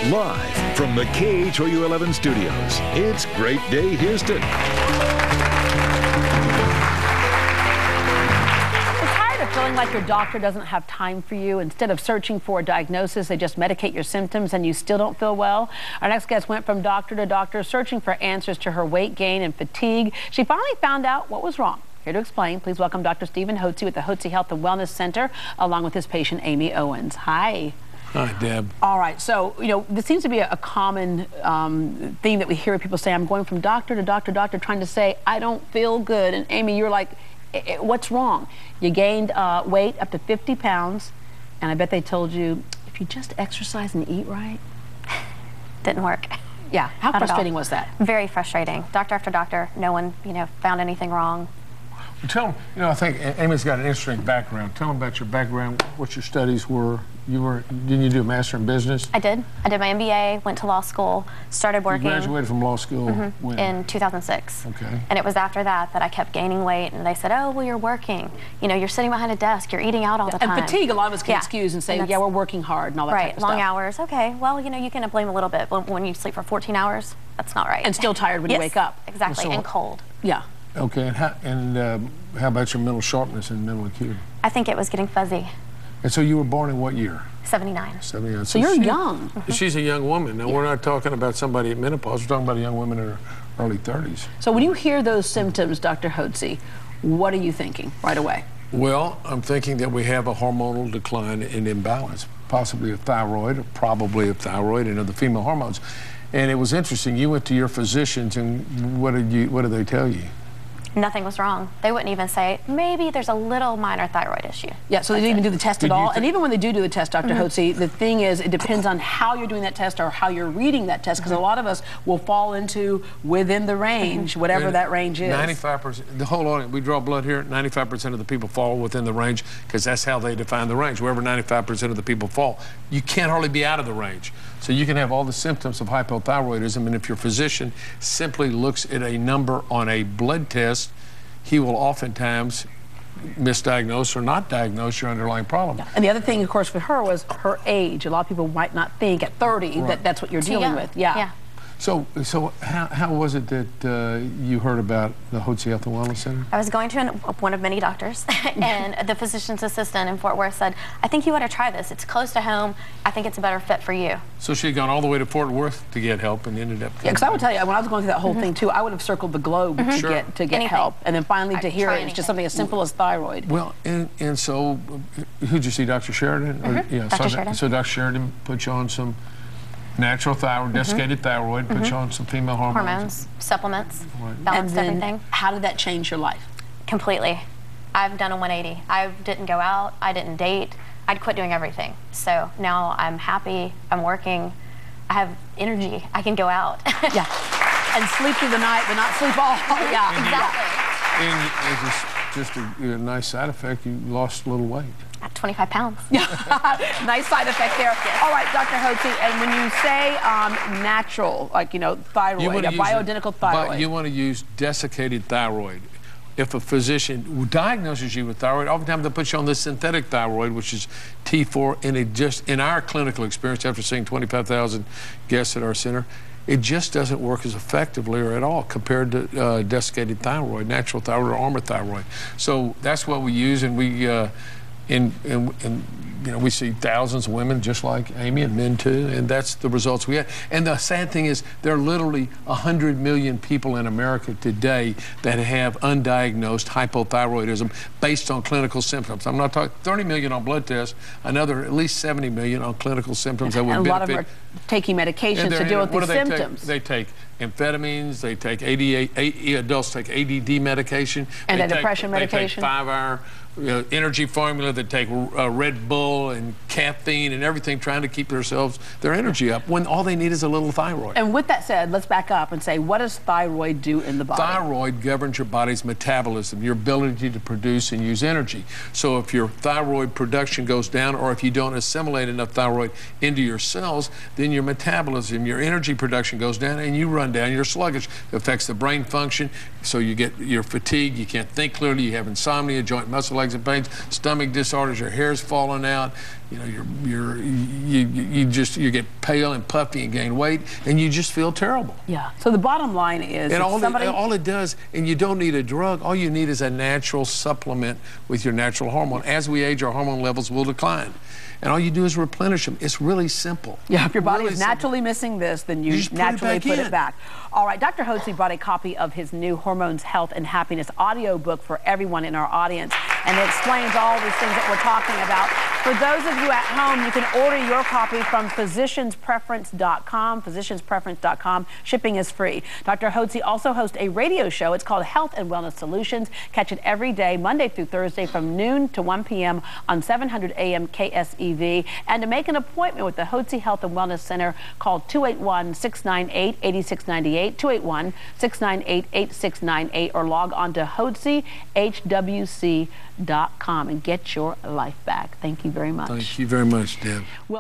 Live from the KHOU11 studios, it's Great Day Houston. Tired of feeling like your doctor doesn't have time for you? Instead of searching for a diagnosis, they just medicate your symptoms and you still don't feel well? Our next guest went from doctor to doctor searching for answers to her weight gain and fatigue. She finally found out what was wrong. Here to explain, please welcome Dr. Stephen Hotze with the Hotze Health Wellness Center, along with his patient, Amy Owens. Hi. Hi, Deb. All right, so, this seems to be a common theme that we hear people say, I'm going from doctor to doctor, trying to say, I don't feel good. And Amy, you're like, what's wrong? You gained weight up to 50 pounds, and I bet they told you, if you just exercise and eat right. Didn't work. Yeah, how frustrating was that? Very frustrating. Doctor after doctor, no one, found anything wrong. Tell them, I think Amy's got an interesting background. Tell them about your background, what your studies were. Didn't you do a master in business? I did. I did my MBA, went to law school, started working. You graduated from law school when? In 2006. Okay. And it was after that I kept gaining weight, and they said, oh, well, you're working. You're sitting behind a desk, you're eating out all the time. And fatigue, a lot of us can excuse and say, yeah, we're working hard and all that type of stuff. Right, long hours. Okay, well, you can blame a little bit, but when you sleep for 14 hours, that's not right. And still tired when you wake up. Exactly, and cold. Yeah. Okay, and how about your mental sharpness and mental acuity? I think it was getting fuzzy. And so you were born in what year? 79. 79. So you're young. She's a young woman. Now, we're not talking about somebody at menopause. We're talking about a young woman in her early 30s. So when you hear those symptoms, Dr. Hotze, what are you thinking right away? Well, I'm thinking that we have a hormonal decline and imbalance, possibly of thyroid, or probably of thyroid and of the female hormones. And it was interesting. You went to your physicians, and what did they tell you? Nothing was wrong. They wouldn't even say, maybe there's a little minor thyroid issue. Yeah, so they didn't even do the test at all. And even when they do the test, Dr. Hotze, the thing is, it depends on how you're doing that test or how you're reading that test, because a lot of us will fall into within the range, whatever that range is. 95%, the whole audience, we draw blood here, 95% of the people fall within the range, because that's how they define the range. Wherever 95% of the people fall, you can't hardly be out of the range. So you can have all the symptoms of hypothyroidism, and if your physician simply looks at a number on a blood test, he will oftentimes misdiagnose or not diagnose your underlying problem. Yeah. And the other thing, of course, for her was her age. A lot of people might not think at 30 that that's what you're dealing with. Yeah. So how was it that you heard about the Hotze Health Wellness Center? I was going to one of many doctors, and the physician's assistant in Fort Worth said, I think you ought to try this. It's close to home. I think it's a better fit for you. So she had gone all the way to Fort Worth to get help and ended up... Yeah, because I would tell you, when I was going through that whole thing, too, I would have circled the globe to get help. And then finally to hear it, it's just something as simple as thyroid. Well, and so, who'd you see, Dr. Sheridan? Or, yeah, Dr. Sheridan. So Dr. Sheridan put you on some natural thyroid, desiccated thyroid, put you on some female hormones. Hormones, supplements, Right. balanced everything. How did that change your life? Completely. I've done a 180. I didn't go out, I didn't date, I'd quit doing everything. So now I'm happy, I'm working, I have energy, I can go out. Yeah, and sleep through the night, but not sleep all. Yeah, exactly. And as just a nice side effect, you lost a little weight. At 25 pounds. Nice side effect there. Yes. All right, Dr. Hotze, and when you say natural, like, thyroid, a bioidentical thyroid. You want to use desiccated thyroid. If a physician diagnoses you with thyroid, oftentimes they'll put you on this synthetic thyroid, which is T4, and it just, in our clinical experience, after seeing 25,000 guests at our center, it just doesn't work as effectively or at all compared to desiccated thyroid, natural thyroid, or armor thyroid. So that's what we use, and we we see thousands of women just like Amy, and men too, and that's the results we had. And the sad thing is, there are literally 100 million people in America today that have undiagnosed hypothyroidism based on clinical symptoms. I'm not talking 30 million on blood tests, another at least 70 million on clinical symptoms that would benefit. A lot of them are taking medications to deal with these symptoms. They take amphetamines, they take adults take ADD medication. Antidepressant medication. They take 5-hour energy formula, that take Red Bull and caffeine and everything, trying to keep their energy up, when all they need is a little thyroid. And with that said, let's back up and say, what does thyroid do in the body? Thyroid governs your body's metabolism, your ability to produce and use energy. So if your thyroid production goes down, or if you don't assimilate enough thyroid into your cells, then your metabolism, your energy production goes down, and you run run down, you're sluggish. It affects the brain function, so you're fatigued, you can't think clearly, you have insomnia, joint muscle aches and pains, stomach disorders, your hair's falling out, you know, you get pale and puffy and gain weight, and you just feel terrible. Yeah. So the bottom line is, and all it does, and you don't need a drug. All you need is a natural supplement with your natural hormone. As we age, our hormone levels will decline, and all you do is replenish them. It's really simple. Yeah. If your body is naturally missing this, then you naturally put it back. All right. Dr. Hotze brought a copy of his new Hormones, Health, and Happiness audio book for everyone in our audience, and it explains all these things that we're talking about. For those of you at home, you can order your copy from physicianspreference.com, physicianspreference.com. Shipping is free. Dr. Hotze also hosts a radio show. It's called Health and Wellness Solutions. Catch it every day, Monday through Thursday from noon to 1 p.m. on 700 AM KSEV. And to make an appointment with the Hotze Health and Wellness Center, call 281-698-8698, 281-698-8698, or log on to hotzehwc.com and get your life back. Thank you very much. Thank you very much, Deb. Well,